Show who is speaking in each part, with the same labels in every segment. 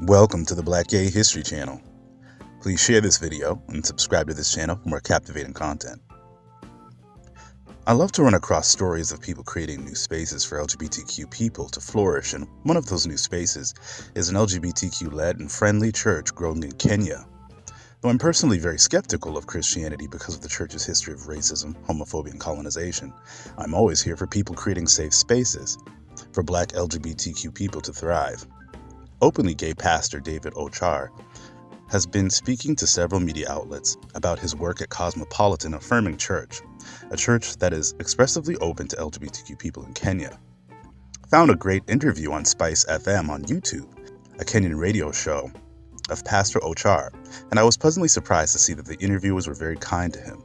Speaker 1: Welcome to the Black Gay History Channel. Please share this video and subscribe to this channel for more captivating content. I love to run across stories of people creating new spaces for LGBTQ people to flourish, and one of those new spaces is an LGBTQ-led and friendly church growing in Kenya. Though I'm personally very skeptical of Christianity because of the church's history of racism, homophobia, and colonization, I'm always here for people creating safe spaces for Black LGBTQ people to thrive. Openly gay pastor David Ochar has been speaking to several media outlets about his work at Cosmopolitan Affirming Church, a church that is expressively open to LGBTQ people in Kenya. Found a great interview on Spice FM on YouTube, a Kenyan radio show, of Pastor Ochar, and I was pleasantly surprised to see that the interviewers were very kind to him.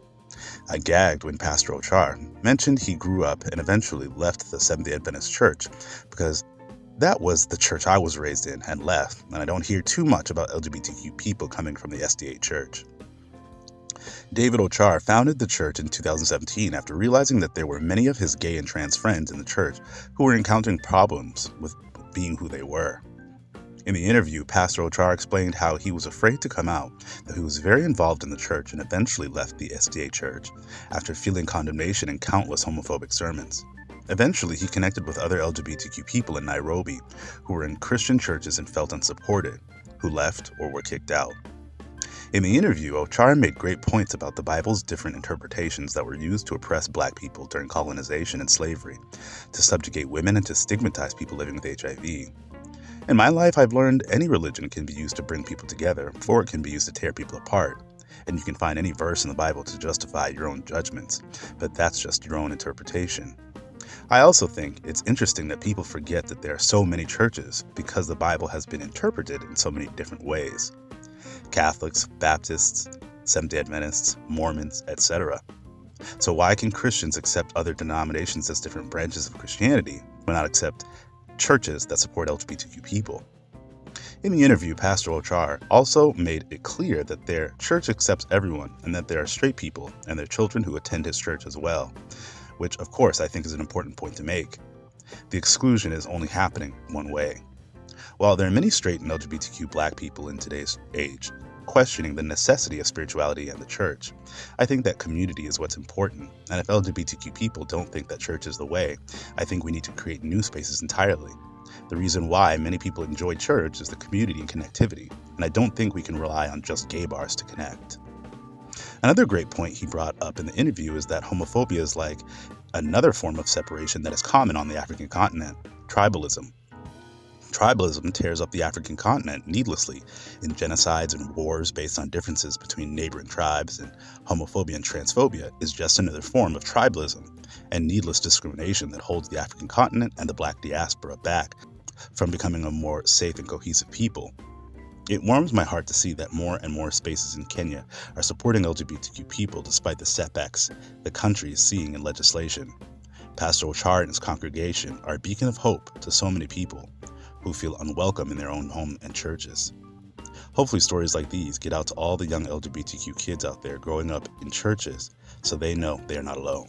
Speaker 1: I gagged when Pastor Ochar mentioned he grew up and eventually left the Seventh-day Adventist Church because that was the church I was raised in and left, and I don't hear too much about LGBTQ people coming from the SDA church. David Ochar founded the church in 2017 after realizing that there were many of his gay and trans friends in the church who were encountering problems with being who they were. In the interview, Pastor Ochar explained how he was afraid to come out, that he was very involved in the church and eventually left the SDA church after feeling condemnation in countless homophobic sermons. Eventually, he connected with other LGBTQ people in Nairobi who were in Christian churches and felt unsupported, who left or were kicked out. In the interview, Ochar made great points about the Bible's different interpretations that were used to oppress Black people during colonization and slavery, to subjugate women and to stigmatize people living with HIV. In my life, I've learned any religion can be used to bring people together, or it can be used to tear people apart. And you can find any verse in the Bible to justify your own judgments, but that's just your own interpretation. I also think it's interesting that people forget that there are so many churches because the Bible has been interpreted in so many different ways. Catholics, Baptists, Seventh-day Adventists, Mormons, etc. So why can Christians accept other denominations as different branches of Christianity, but not accept churches that support LGBTQ people? In the interview, Pastor Ochar also made it clear that their church accepts everyone and that there are straight people and their children who attend his church as well, which of course I think is an important point to make. The exclusion is only happening one way. While there are many straight and LGBTQ Black people in today's age questioning the necessity of spirituality and the church, I think that community is what's important, and if LGBTQ people don't think that church is the way, I think we need to create new spaces entirely. The reason why many people enjoy church is the community and connectivity, and I don't think we can rely on just gay bars to connect. Another great point he brought up in the interview is that homophobia is like another form of separation that is common on the African continent: tribalism. Tribalism tears up the African continent needlessly in genocides and wars based on differences between neighboring tribes, and homophobia and transphobia is just another form of tribalism and needless discrimination that holds the African continent and the Black diaspora back from becoming a more safe and cohesive people. It warms my heart to see that more and more spaces in Kenya are supporting LGBTQ people despite the setbacks the country is seeing in legislation. Pastor Ochar and his congregation are a beacon of hope to so many people who feel unwelcome in their own home and churches. Hopefully stories like these get out to all the young LGBTQ kids out there growing up in churches so they know they are not alone.